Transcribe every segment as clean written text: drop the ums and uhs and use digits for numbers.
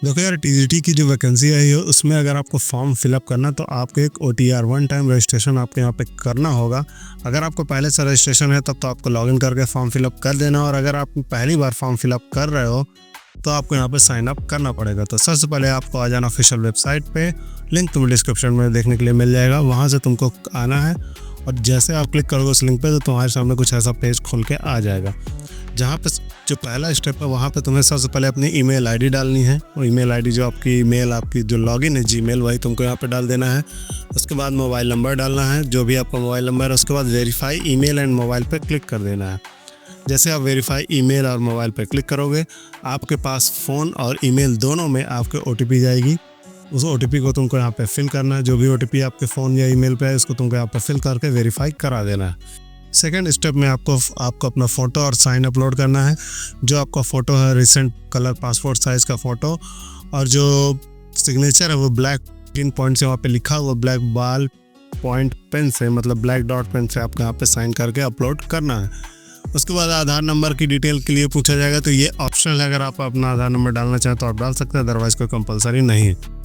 देखो यार, टीजीटी की जो वैकेंसी आई है उसमें अगर आपको फॉर्म फिलअप करना तो आपको एक ओटीआर वन टाइम रजिस्ट्रेशन आपको यहाँ पे करना होगा। अगर आपको पहले से रजिस्ट्रेशन है तब तो आपको लॉगिन करके फॉर्म फिलअप कर देना, और अगर आप पहली बार फॉर्म फिलअप कर रहे हो तो आपको यहाँ पे साइन अप करना पड़ेगा। तो सबसे पहले आपको आ जाना ऑफिशियल वेबसाइट पे, लिंक तुम्हें डिस्क्रिप्शन में देखने के लिए मिल जाएगा, वहाँ से तुमको आना है और जैसे आप क्लिक करोगे उस लिंक पे तो तुम्हारे सामने कुछ ऐसा पेज खोल के आ जाएगा, जहाँ पे जो पहला स्टेप है वहाँ पे तुम्हें सबसे पहले अपनी ईमेल आईडी डालनी है। और ईमेल आईडी जो आपकी ईमेल आपकी जो लॉगिन है जीमेल, वही तुमको यहाँ पे डाल देना है। उसके बाद मोबाइल नंबर डालना है, जो भी आपका मोबाइल नंबर है। उसके बाद वेरीफाई ईमेल एंड मोबाइल पे क्लिक कर देना है। जैसे आप वेरीफाई ईमेल और मोबाइल पे क्लिक करोगे आपके पास फ़ोन और ईमेल दोनों में आपके ओटीपी जाएगी। उस ओटीपी को तुमको यहाँ पे फिल करना है। जो भी ओटीपी आपके फ़ोन या ईमेल पे है इसको तुमको यहाँ पे फिल करके वेरीफाई करा देना है। सेकेंड स्टेप में आपको अपना फ़ोटो और साइन अपलोड करना है। जो आपका फ़ोटो है रिसेंट कलर पासपोर्ट साइज़ का फ़ोटो, और जो सिग्नेचर है वो ब्लैक पिन पॉइंट से वहाँ पे लिखा हुआ ब्लैक बॉल पॉइंट पेन से, मतलब ब्लैक डॉट पेन से आपको यहाँ पे साइन करके अपलोड करना है। उसके बाद आधार नंबर की डिटेल के लिए पूछा जाएगा, तो ये ऑप्शनल है, अगर आप अपना आधार नंबर डालना चाहें तो आप डाल सकते हैं, अदरवाइज़ कोई कंपलसरी नहीं है।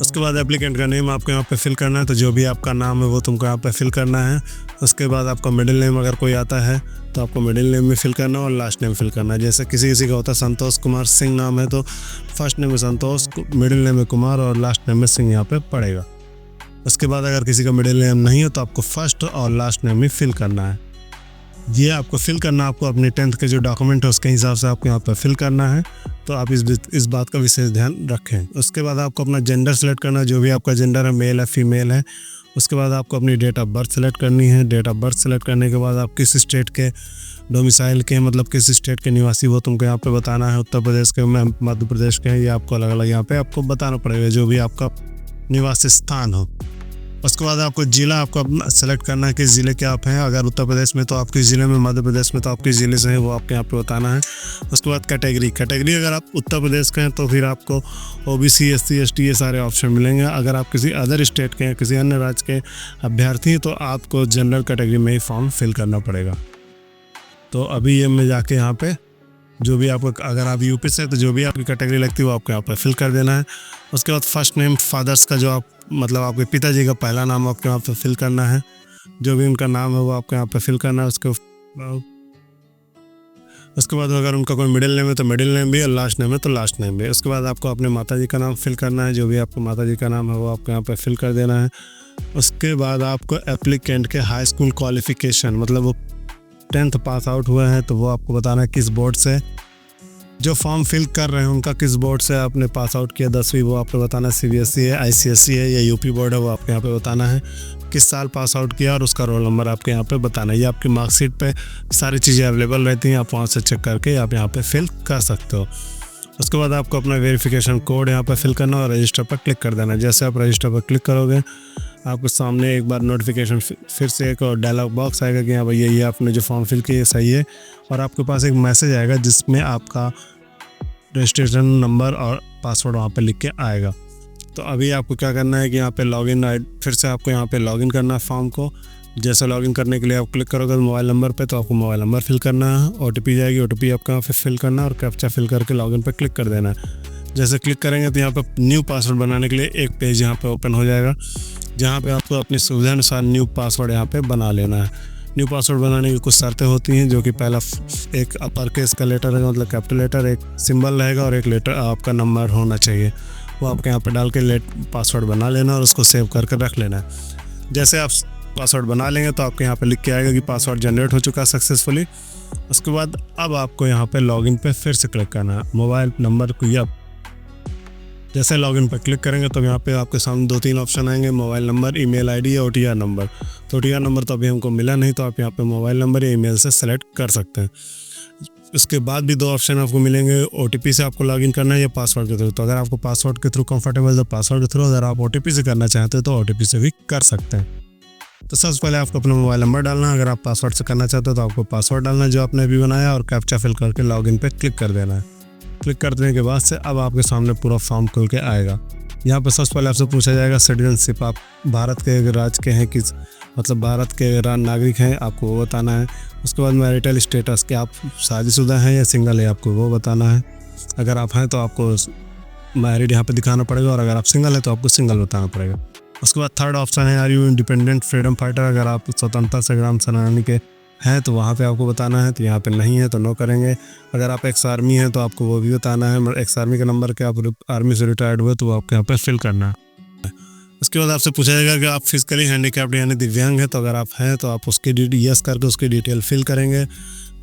उसके बाद एप्लीकेंट का नेम आपको यहाँ पे फिल करना है, तो जो भी आपका नाम है वो तुमको यहाँ पे फिल करना है। उसके बाद आपका मिडिल नेम अगर कोई आता है तो आपको मिडिल नेम में फिल करना है और लास्ट नेम फिल करना है। जैसे किसी किसी का होता है संतोष कुमार सिंह नाम है तो फर्स्ट नेम में संतोष, मिडिल नेम में कुमार और लास्ट नेम में सिंह यहाँ पे पड़ेगा। उसके बाद अगर किसी का मिडिल नेम नहीं हो तो आपको फर्स्ट और लास्ट नेम ही फिल करना है। ये आपको फिल करना, आपको अपने 10th के जो डॉक्यूमेंट है उसके हिसाब से आपको यहाँ पर फिल करना है, तो आप इस बात का विशेष ध्यान रखें। उसके बाद आपको अपना जेंडर सेलेक्ट करना है, जो भी आपका जेंडर है मेल है फीमेल है। उसके बाद आपको अपनी डेट ऑफ बर्थ सेलेक्ट करनी है। डेट ऑफ बर्थ सेलेक्ट करने के बाद आप किस स्टेट के डोमिसाइल के, मतलब किस स्टेट के निवासी वो तुमको यहाँ पे बताना है। उत्तर प्रदेश के, मध्य प्रदेश के हैं, ये आपको अलग अलग यहाँ पे आपको बताना पड़ेगा, जो भी आपका निवास स्थान हो। उसके बाद आपको ज़िला आपको सेलेक्ट करना है किस ज़िले के आप हैं। अगर उत्तर प्रदेश में तो आप किस ज़िले में, मध्य प्रदेश में तो आप किस ज़िले से हैं वो आपके यहाँ पे बताना है। उसके बाद कैटेगरी अगर आप उत्तर प्रदेश के हैं तो फिर आपको ओबीसी एससी एसटी ये सारे ऑप्शन मिलेंगे। अगर आप किसी अदर स्टेट के हैं, किसी अन्य राज्य के अभ्यर्थी हैं तो आपको जनरल कैटेगरी में ही फॉर्म फिल करना पड़ेगा। तो अभी ये मैं जाके यहाँ पे जो भी आपको, अगर आप यूपी से तो जो भी आपकी कैटेगरी लगती है वो आपको यहाँ पर फिल कर देना है। उसके बाद फर्स्ट नेम फादर्स का, जो आप मतलब आपके पिताजी का पहला नाम आपको यहाँ पे फिल करना है। जो भी उनका नाम है वो आपको यहाँ पे फिल करना है। उसके बाद अगर उनका कोई मिडिल नेम है तो मिडिल नेम भी, और लास्ट नेम है तो लास्ट नेम भी। उसके बाद आपको अपने माताजी का नाम फिल करना है। जो भी आपको माताजी का नाम है वो आपको यहाँ पे फिल कर देना है। उसके बाद आपको एप्लीकेंट के हाई स्कूल क्वालिफिकेशन, मतलब वो 10th पास आउट हुए हैं तो वो आपको बताना है किस बोर्ड से। जो फॉर्म फिल कर रहे हैं उनका किस बोर्ड से आपने पास आउट किया 10वीं, वो आपको बताना है। सीबीएसई है, आईसीएसई है या यूपी बोर्ड है, वो आपके यहाँ पे बताना है। किस साल पास आउट किया और उसका रोल नंबर आपके यहाँ पे बताना है। ये आपकी मार्कशीट पे सारी चीज़ें अवेलेबल रहती हैं, आप वहाँ से चेक करके आप यहाँ पे फिल कर सकते हो। उसके बाद आपको अपना वेरिफिकेशन कोड यहाँ पर फिल करना और रजिस्टर पर क्लिक कर देना। जैसे आप रजिस्टर पर क्लिक करोगे आपको सामने एक बार नोटिफिकेशन फिर से एक और डायलॉग बॉक्स आएगा कि हाँ भैया ये आपने जो फॉर्म फिल किया सही है, और आपके पास एक मैसेज आएगा जिसमें आपका रजिस्ट्रेशन नंबर और पासवर्ड वहाँ पे लिख के आएगा। तो अभी आपको क्या करना है कि यहाँ पे लॉगिन, फिर से आपको यहाँ पे लॉगिन करना है फॉर्म को। जैसे लॉगिन करने के लिए आप क्लिक करोगे मोबाइल नंबर पे तो आपको मोबाइल नंबर फिल करना है। ओटीपी जाएगी, ओटीपी आपका यहाँ पे फिल करना है और कैप्चा फिल करके लॉगिन पे क्लिक कर देना है। जैसे क्लिक करेंगे तो यहाँ पे न्यू पासवर्ड बनाने के लिए एक पेज यहाँ पे ओपन हो जाएगा, जहाँ पे आपको अपनी सुविधा अनुसार न्यू पासवर्ड यहाँ पे बना लेना है। न्यू पासवर्ड बनाने की कुछ शर्तें होती हैं, जो कि पहला एक अपर केस का लेटर है, मतलब कैपिटल लेटर, एक सिंबल रहेगा और एक लेटर आपका नंबर होना चाहिए। वो आपके यहाँ पे डाल के पासवर्ड बना लेना और उसको सेव करके रख लेना है। जैसे आप पासवर्ड बना लेंगे तो आपके यहाँ पे लिख के आएगा कि पासवर्ड जनरेट हो चुका सक्सेसफुली। उसके बाद अब आपको यहाँ पे लॉगिन पे फिर से क्लिक करना है। मोबाइल नंबर को या जैसे लॉगिन पर क्लिक करेंगे तो यहाँ पे आपके सामने 2-3 ऑप्शन आएंगे, मोबाइल नंबर, ईमेल आईडी या ओटीआर नंबर। तो ओटीआर नंबर तो अभी हमको मिला नहीं, तो आप यहाँ पे मोबाइल नंबर या ईमेल से सेलेक्ट कर सकते हैं। उसके बाद भी 2 ऑप्शन आपको मिलेंगे, ओटीपी से आपको लॉगिन करना है या पासवर्ड के थ्रू। तो अगर आपको पासवर्ड के थ्रू कंफर्टेबल तो पासवर्ड के थ्रू, अगर आप ओटीपी से करना चाहते हैं तो ओटीपी से भी कर सकते हैं। तो सबसे पहले आपको अपना मोबाइल नंबर डालना है। अगर आप पासवर्ड से करना चाहते हो तो आपको पासवर्ड डालना है जो आपने अभी बनाया, और कैप्चा फिल करके लॉगिन पे क्लिक कर देना है। क्लिक कर देने के बाद से अब आपके सामने पूरा फॉर्म खुल के आएगा। यहाँ पर सबसे पहले आपसे पूछा जाएगा सिटीजनशिप, आप भारत के राज्य के हैं, किस मतलब भारत के नागरिक हैं, आपको वो बताना है। उसके बाद मैरिटल स्टेटस, कि आप शादीशुदा हैं या सिंगल है, आपको वो बताना है। अगर आप हैं तो आपको मैरिड यहाँ पे दिखाना पड़ेगा, और अगर आप सिंगल है तो आपको सिंगल बताना पड़ेगा। उसके बाद थर्ड ऑप्शन है are you independent freedom fighter, अगर आप स्वतंत्रता संग्राम सेनानी के हैं तो वहाँ पे आपको बताना है, तो यहाँ पे नहीं है तो नो करेंगे। अगर आप एक्स आर्मी हैं तो आपको वो भी बताना है, एक्स आर्मी का नंबर के आप आर्मी से रिटायर्ड हुए तो वो आपको यहाँ पे फिल करना है। उसके बाद आपसे पूछा जाएगा कि आप फिजिकली हैंडीकैप्ड यानी दिव्यांग हैं, तो अगर आप हैं तो आप उसकी यस करके उसकी डिटेल फिल करेंगे,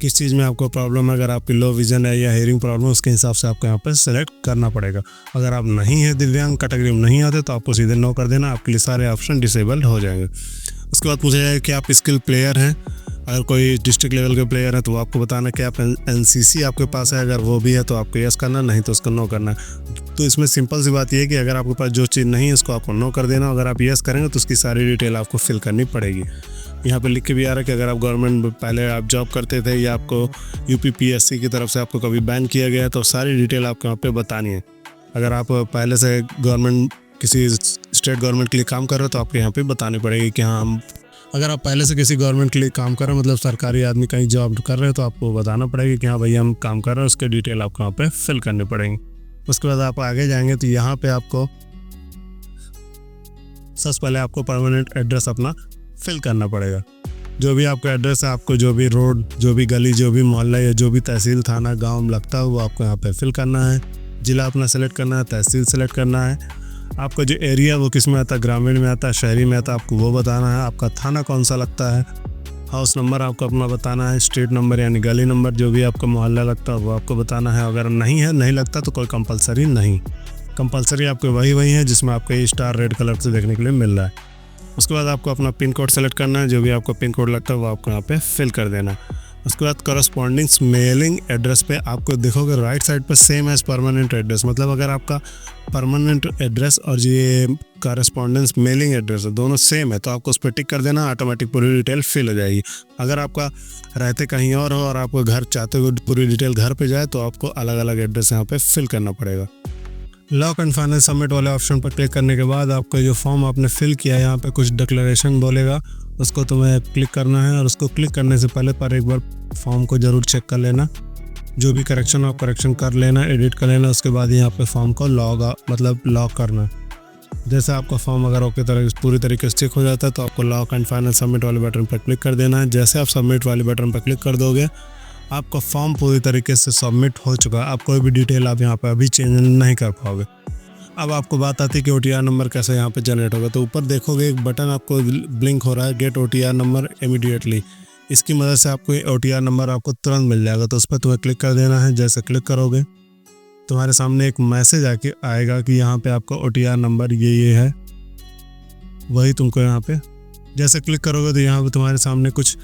किस चीज़ में आपको प्रॉब्लम है। अगर आपकी लो विजन है या हेयरिंग प्रॉब्लम, उसके हिसाब से आपको यहाँ पर सेलेक्ट करना पड़ेगा। अगर आप नहीं है दिव्यांग कैटेगरी में नहीं आते तो आपको सीधे नो कर देना, आपके लिए सारे ऑप्शन डिसेबल्ड हो जाएंगे। उसके बाद पूछा जाएगा कि आप स्किल प्लेयर हैं, अगर कोई डिस्ट्रिक्ट लेवल के प्लेयर है तो वो आपको बताना कि आप एनसीसी आपके पास है, अगर वो भी है तो आपको यस करना, नहीं तो उसको नो करना। तो इसमें सिंपल सी बात ये है कि अगर आपके पास जो चीज़ नहीं है उसको आपको नो कर देना, अगर आप यस करेंगे तो उसकी सारी डिटेल आपको फिल करनी पड़ेगी। यहाँ पे लिख के भी आ रहा है कि अगर आप गवर्नमेंट पहले आप जॉब करते थे या आपको यूपीपीएससी की तरफ से आपको कभी बैन किया गया है तो सारी डिटेल आपको यहाँ पे बतानी है। अगर आप पहले से गवर्नमेंट किसी स्टेट गवर्नमेंट के लिए काम कर रहे हो तो आपको यहाँ पे बतानी पड़ेगी कि हाँ हम, अगर आप पहले से किसी गवर्नमेंट के लिए काम कर रहे हो, मतलब सरकारी आदमी कहीं जॉब कर रहे हो, तो आपको बताना पड़ेगा कि हाँ भैया हम काम कर रहे हैं, उसके डिटेल आपको यहाँ पे फिल करने पड़ेंगे। उसके बाद आप आगे जाएंगे तो यहाँ पे आपको सबसे पहले आपको परमानेंट एड्रेस अपना फिल करना पड़ेगा। जो भी आपका एड्रेस है, आपको जो भी रोड, जो भी गली, जो भी मोहल्ला या जो भी तहसील थाना गाँव में लगता है वो आपको यहाँ पे फिल करना है। ज़िला अपना सेलेक्ट करना है, तहसील सेलेक्ट करना है, आपका जो एरिया वो किस में आता है, ग्रामीण में आता है, शहरी में आता है, आपको वो बताना है। आपका थाना कौन सा लगता है, हाउस नंबर आपको अपना बताना है, स्ट्रीट नंबर यानी गली नंबर, जो भी आपका मोहल्ला लगता है वो आपको बताना है। अगर नहीं लगता तो कोई कंपलसरी नहीं, कंपलसरी आपके वही है जिसमें आपको ये स्टार रेड कलर से देखने के लिए मिल रहा है। उसके बाद आपको अपना पिन कोड सेलेक्ट करना है, जो भी आपको पिन कोड लगता है वो आपको यहाँ पे फिल कर देना है। उसके बाद करस्पॉन्डिंग मेलिंग एड्रेस पे आपको देखोगे राइट साइड पर सेम एज परमानेंट एड्रेस, मतलब अगर आपका परमानेंट एड्रेस और ये करस्पॉन्डेंस मेलिंग एड्रेस है दोनों सेम है तो आपको उस पर टिक कर देना, ऑटोमेटिक पूरी डिटेल फिल हो जाएगी। अगर आपका रहते कहीं और हो और आपको घर चाहते हो पूरी डिटेल घर पे जाए तो आपको अलग अलग एड्रेस यहाँ पे फिल करना पड़ेगा। लॉक एंड फाइनल सबमिट वाले ऑप्शन पर क्लिक करने के बाद आपका जो फॉर्म आपने फिल किया है यहाँ पे कुछ डिक्लेरेशन बोलेगा, उसको तुम्हें क्लिक करना है और उसको क्लिक करने से पहले पर एक बार फॉर्म को ज़रूर चेक कर लेना, जो भी करेक्शन हो करेक्शन कर लेना, एडिट कर लेना। उसके बाद यहाँ पे फॉर्म को लॉक करना। जैसे आपका फॉर्म अगर ओके तरह पूरी तरीके से चेक हो जाता है तो आपको लॉक एंड फाइनल सबमिट वाले बटन पर क्लिक कर देना है। जैसे आप सबमिट वाले बटन पर क्लिक कर दोगे आपका फॉर्म पूरी तरीके से सबमिट हो चुका है। आप कोई भी डिटेल आप यहाँ पर अभी चेंज नहीं कर पाओगे। अब आपको बात आती है कि OTR नंबर कैसे यहाँ पे जनरेट होगा, तो ऊपर देखोगे एक बटन आपको ब्लिंक हो रहा है, गेट OTR नंबर इमीडिएटली। इसकी मदद से आपको OTR नंबर आपको तुरंत मिल जाएगा, तो उस पर तुम्हें क्लिक कर देना है। जैसे क्लिक करोगे तुम्हारे सामने एक मैसेज आएगा कि यहाँ पे आपका OTR नंबर ये है, वही तुमको यहाँ पे जैसे क्लिक करोगे तो यहाँ पे तुम्हारे सामने कुछ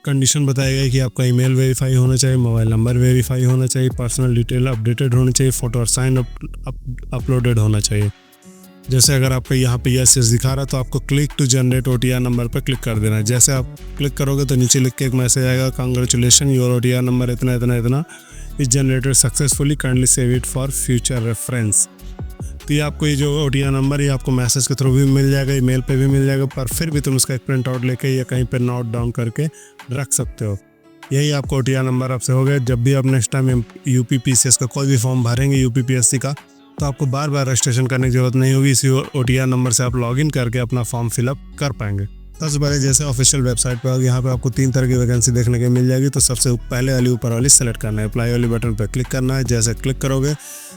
कंडीशन बताएगा कि आपका ईमेल वेरीफाई होना चाहिए, मोबाइल नंबर वेरीफाई होना चाहिए, पर्सनल डिटेल अपडेटेड होनी चाहिए, फ़ोटो और साइन अपलोडेड होना चाहिए। जैसे अगर आपको यहाँ पे यस दिखा रहा है तो आपको click to generate OTR number पर क्लिक कर देना है। जैसे आप क्लिक करोगे तो नीचे लिख के एक मैसेज आएगा, कांग्रेचुलेशन योर OTR नंबर इतना is generated successfully, kindly save it for future reference. तो ये आपको ये जो OTR नंबर ये आपको मैसेज के थ्रू भी मिल जाएगा, ईमेल पे भी मिल जाएगा, पर फिर भी तुम उसका एक प्रिंट आउट लेके या कहीं पे नोट डाउन करके रख सकते हो। यही आपको OTR नंबर आपसे हो गया। जब भी आप नेक्स्ट टाइम UPPCS का कोई भी फॉर्म भरेंगे UPPSC का, तो आपको बार बार रजिस्ट्रेशन करने की जरूरत नहीं होगी। इसी OTR नंबर से आप लॉगिन करके अपना फॉर्म फिलअप कर पाएंगे। सबसे पहले जैसे ऑफिशियल वेबसाइट पर यहाँ पे आपको 3 तरह की वैकेंसी देखने को मिल जाएगी। तो सबसे पहले वाली ऊपर वाली सेलेक्ट करना है, अप्लाई वाली बटन पर क्लिक करना है। जैसे क्लिक करोगे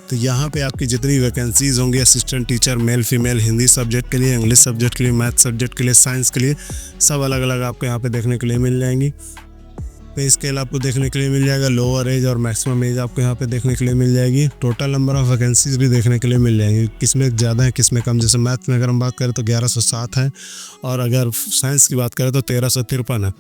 तो यहाँ पे आपकी जितनी वैकेंसीज होंगी, assistant teacher male female, Hindi subject के लिए, इंग्लिश सब्जेक्ट के लिए, मैथ सब्जेक्ट के लिए, साइंस के लिए, सब अलग अलग आपको यहाँ पे देखने के लिए मिल जाएंगी। पे स्केल आपको देखने के लिए मिल जाएगा, लोअर एज और मैक्सिमम एज आपको यहाँ पे देखने के लिए मिल जाएगी। टोटल नंबर ऑफ वैकेंसीज भी देखने के लिए मिल जाएंगी, किसमें ज़्यादा है किसमें कम। जैसे मैथ में अगर हम बात करें तो 1107 है, और अगर साइंस की बात करें तो 1353 है।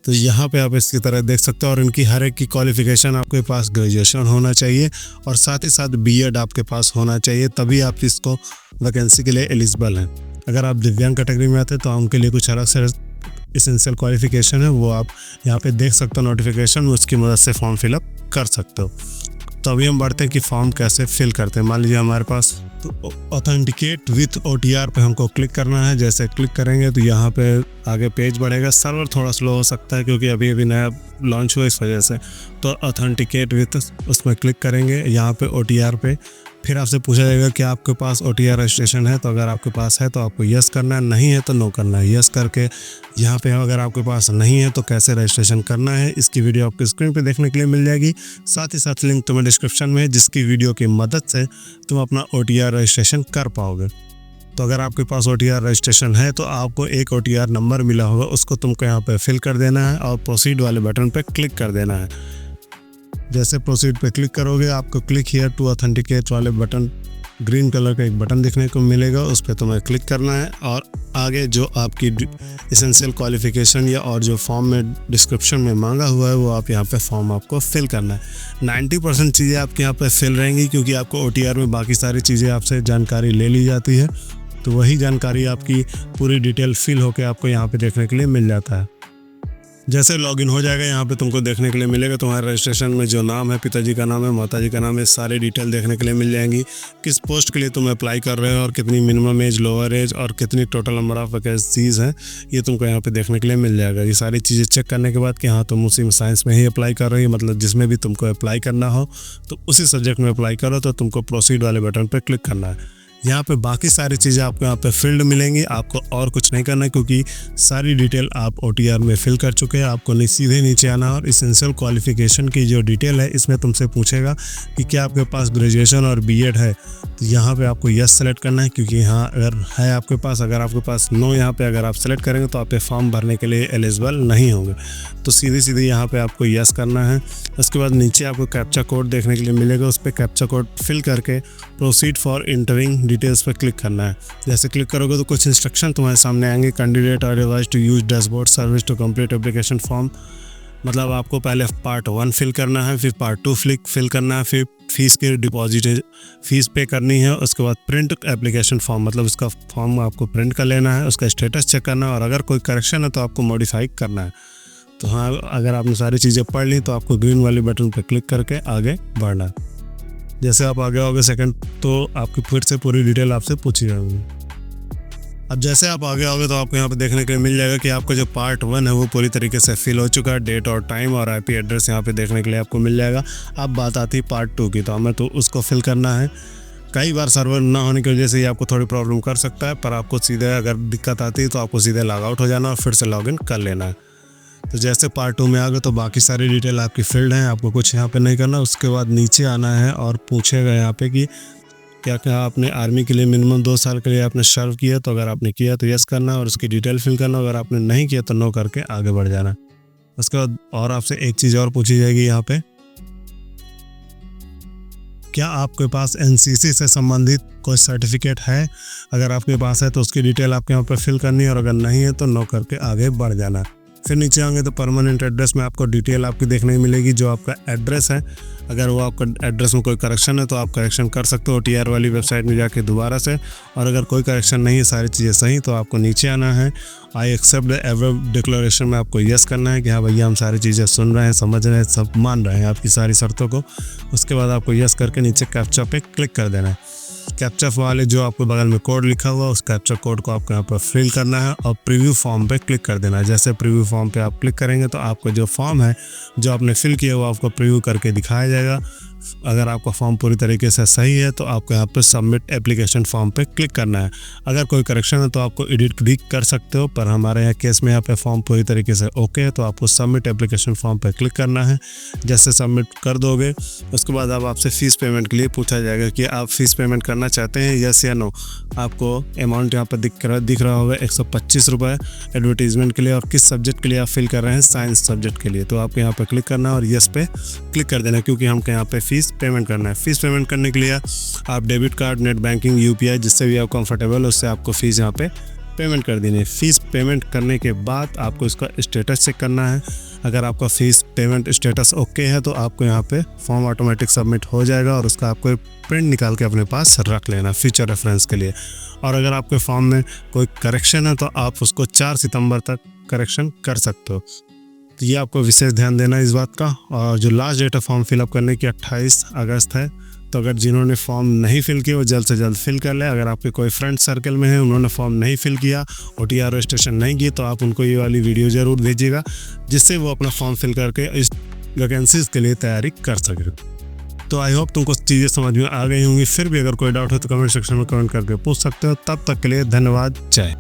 तो यहाँ पे आप इसकी तरह देख सकते हो। और इनकी हर एक की क्वालिफिकेशन आपके पास ग्रेजुएशन होना चाहिए और साथ ही साथ B.Ed आपके पास होना चाहिए, तभी आप इसको वैकेंसी के लिए एलिजिबल हैं। अगर आप दिव्यांग कैटेगरी में आते हैं तो उनके लिए कुछ अलग से एसेंशियल क्वालिफिकेशन है, वो आप यहाँ पे देख सकते हो नोटिफिकेशन, उसकी मदद से फॉर्म फिलअप कर सकते हो। तो अभी हम बढ़ते हैं कि फॉर्म कैसे फिल करते हैं। मान लीजिए हमारे पास तो ऑथेंटिकेट विथ OTR पे हमको क्लिक करना है। जैसे क्लिक करेंगे तो यहाँ पे आगे पेज बढ़ेगा। सर्वर थोड़ा स्लो हो सकता है क्योंकि अभी नया लॉन्च हुआ इस वजह से। तो ऑथेंटिकेट विथ उसमें क्लिक करेंगे। यहाँ पे OTR पे फिर आपसे पूछा जाएगा कि आपके पास OTR रजिस्ट्रेशन है, तो अगर आपके पास है तो आपको यस करना है, नहीं है तो नो करना है। यस करके यहाँ पे अगर आपके पास नहीं है तो कैसे रजिस्ट्रेशन करना है, इसकी वीडियो आपको स्क्रीन पे देखने के लिए मिल जाएगी। साथ ही साथ लिंक तुम्हें डिस्क्रिप्शन में है, जिसकी वीडियो की मदद से तुम अपना OTR रजिस्ट्रेशन कर पाओगे। तो अगर आपके पास OTR रजिस्ट्रेशन है तो आपको एक OTR नंबर मिला होगा, उसको तुमको यहाँ पे फिल कर देना है और प्रोसीड वाले बटन पे क्लिक कर देना है। जैसे प्रोसीड पे क्लिक करोगे आपको क्लिक हियर टू ऑथेंटिकेट वाले बटन, ग्रीन कलर का एक बटन देखने को मिलेगा, उस पर तुम्हें क्लिक करना है और आगे जो आपकी एसेंशियल क्वालिफिकेशन या और जो फॉर्म में डिस्क्रिप्शन में मांगा हुआ है वो आप यहाँ पे फॉर्म आपको फिल करना है। 90% चीज़ें आपके यहाँ पे फिल रहेंगी, क्योंकि आपको OTR में बाकी सारी चीज़ें आपसे जानकारी ले ली जाती है, तो वही जानकारी आपकी पूरी डिटेल फिल होकर आपको यहाँ पे देखने के लिए मिल जाता है। जैसे लॉगिन हो जाएगा यहाँ पे तुमको देखने के लिए मिलेगा तुम्हारे रजिस्ट्रेशन में जो नाम है, पिताजी का नाम है, माताजी का नाम है, सारी डिटेल देखने के लिए मिल जाएंगी। किस पोस्ट के लिए तुम अप्लाई कर रहे हो और कितनी मिनिमम एज, लोअर एज और कितनी टोटल नंबर ऑफ वैकेंसीज हैं, ये तुमको यहाँ पे देखने के लिए मिल जाएगा। ये सारी चीज़ें चेक करने के बाद कि हाँ तुम उसी में साइंस में ही अप्लाई कर रही हो, मतलब जिसमें भी तुमको अप्लाई करना हो तो उसी सब्जेक्ट में अप्लाई करो, तो तुमको प्रोसीड वाले बटन पर क्लिक करना है। यहाँ पे बाकी सारी चीज़ें आपको यहाँ पे फील्ड मिलेंगी, आपको और कुछ नहीं करना है, क्योंकि सारी डिटेल आप OTR में फिल कर चुके हैं। आपको सीधे नीचे आना है और एसेंशियल क्वालिफिकेशन की जो डिटेल है इसमें तुमसे पूछेगा कि क्या आपके पास ग्रेजुएशन और BEd है, तो यहाँ पे आपको यस सेलेक्ट करना है, क्योंकि यहाँ अगर है आपके पास, अगर आपके पास नो यहाँ पे अगर आप सेलेक्ट करेंगे तो आप फॉर्म भरने के लिए एलिजिबल नहीं होंगे। तो सीधे सीधे यहाँ पे आपको यस करना है। उसके बाद नीचे आपको कैप्चा कोड देखने के लिए मिलेगा, उस पर कैप्चा कोड फिल करके प्रोसीड फॉर इंटरिंग डिटेल्स पर क्लिक करना है। जैसे क्लिक करोगे तो कुछ इंस्ट्रक्शन तुम्हारे सामने आएंगे। Candidate are advised to use dashboard service to complete application form, मतलब आपको पहले पार्ट 1 फिल करना है, फिर पार्ट 2 फिल करना है, फिर फीस की डिपॉजिट फीस पे करनी है, उसके बाद प्रिंट एप्लीकेशन फॉर्म, मतलब उसका फॉर्म आपको प्रिंट कर लेना है, उसका स्टेटस चेक करना है और अगर कोई करेक्शन है तो आपको मॉडिफाई करना है। तो हाँ, अगर आपने सारी चीज़ें पढ़ ली तो आपको ग्रीन वाले बटन पर क्लिक करके आगे बढ़ना है। जैसे आप आगे आओगे सेकंड तो आपकी फिर से पूरी डिटेल आपसे पूछी जाएगी। अब जैसे आप आगे आओगे तो आपको यहाँ पे देखने के लिए मिल जाएगा कि आपका जो पार्ट 1 है वो पूरी तरीके से फिल हो चुका है। डेट और टाइम और IP एड्रेस यहाँ पे देखने के लिए आपको मिल जाएगा। अब बात आती है पार्ट 2 की, तो हमें तो उसको फिल करना है। कई बार सर्वर ना होने की वजह से ये आपको थोड़ी प्रॉब्लम कर सकता है, पर आपको सीधे अगर दिक्कत आती है तो आपको सीधे लॉग आउट हो जाना और फिर से लॉगिन कर लेना है। तो जैसे पार्ट 2 में आ गए तो बाकी सारी डिटेल आपकी फील्ड है, आपको कुछ यहाँ पे नहीं करना। उसके बाद नीचे आना है और पूछेगा यहाँ पे कि क्या क्या आपने आर्मी के लिए मिनिमम 2 साल के लिए आपने सर्व किया, तो अगर आपने किया तो यस करना और उसकी डिटेल फिल करना, अगर आपने नहीं किया तो नो करके आगे बढ़ जाना। उसके बाद और आपसे एक चीज़ और पूछी जाएगी यहाँ पे, क्या आपके पास NCC से संबंधित कोई सर्टिफिकेट है। अगर आपके पास है तो उसकी डिटेल आपके यहाँ पर फिल करनी है और अगर नहीं है तो नो करके आगे बढ़ जाना। फिर नीचे आएंगे तो परमानेंट एड्रेस में आपको डिटेल आपकी देखने को मिलेगी, जो आपका एड्रेस है। अगर वो आपका एड्रेस में कोई करेक्शन है तो आप करेक्शन कर सकते हो OTR वाली वेबसाइट में जाके दोबारा से, और अगर कोई करेक्शन नहीं है, सारी चीज़ें सही, तो आपको नीचे आना है। I accept the every declaration में आपको यस करना है कि हाँ भैया हम सारी चीज़ें सुन रहे हैं, समझ रहे हैं, सब मान रहे हैं आपकी सारी शर्तों को। उसके बाद आपको यस करके नीचे कैप्चा पे क्लिक कर देना है। कैप्चा वाले जो आपको बगल में कोड लिखा हुआ उस कैप्चा कोड को आपको यहाँ पर फिल करना है और प्रीव्यू फॉर्म पे क्लिक कर देना है। जैसे प्रीव्यू फॉर्म पे आप क्लिक करेंगे तो आपको जो फॉर्म है जो आपने फिल किया वो आपको प्रीव्यू करके दिखाया जाएगा। अगर आपका फॉर्म पूरी तरीके से सही है तो आपको यहाँ पे सबमिट एप्लीकेशन फॉर्म पे क्लिक करना है। अगर कोई करेक्शन है तो आपको एडिट भी कर सकते हो, पर हमारे यहाँ केस में यहाँ पे फॉर्म पूरी तरीके से ओके है, तो आपको सबमिट एप्लीकेशन फॉर्म पे क्लिक करना है। जैसे सबमिट कर दोगे उसके बाद अब आपसे फ़ीस पेमेंट के लिए पूछा जाएगा कि आप फ़ीस पेमेंट करना चाहते हैं यस या नो। आपको अमाउंट यहाँ पर दिख रहा होगा 125 रुपये एडवर्टीजमेंट के लिए, और किस सब्जेक्ट के लिए आप फिल कर रहे हैं, साइंस सब्जेक्ट के लिए। तो आपको यहाँ पर क्लिक करना और यस पे क्लिक कर देना, क्योंकि हमको यहाँ पे फ़ीस पेमेंट करना है। फ़ीस पेमेंट करने के लिए आप debit card, net banking, UPI जिससे भी आप कंफर्टेबल उससे आपको फ़ीस यहाँ पे पेमेंट कर देनी है। फ़ीस पेमेंट करने के बाद आपको इसका स्टेटस चेक करना है। अगर आपका फ़ीस पेमेंट स्टेटस ओके है तो आपको यहाँ पे फॉर्म ऑटोमेटिक सबमिट हो जाएगा और उसका आपको प्रिंट निकाल के अपने पास रख लेना फ्यूचर रेफरेंस के लिए। और अगर आपके फॉर्म में कोई करेक्शन है तो आप उसको 4 सितंबर तक करेक्शन कर सकते हो। तो ये आपको विशेष ध्यान देना है इस बात का। और जो लास्ट डेट है फॉर्म फिलअप करने की 28 अगस्त है, तो अगर जिन्होंने फॉर्म नहीं फिल किया वो जल्द से जल्द फिल कर ले। अगर आपके कोई फ्रेंड सर्कल में है उन्होंने फॉर्म नहीं फिल किया, OTR रजिस्ट्रेशन नहीं की, तो आप उनको ये वाली वीडियो ज़रूर भेजिएगा जिससे वो अपना फॉर्म फिल करके इस वैकेंसीज़ के लिए तैयारी कर सके। तो आई होप तुमको चीज़ें समझ में आ गई होंगी। फिर भी अगर कोई डाउट हो तो कमेंट सेक्शन में कमेंट करके पूछ सकते हो। तब तक के लिए धन्यवाद। जय।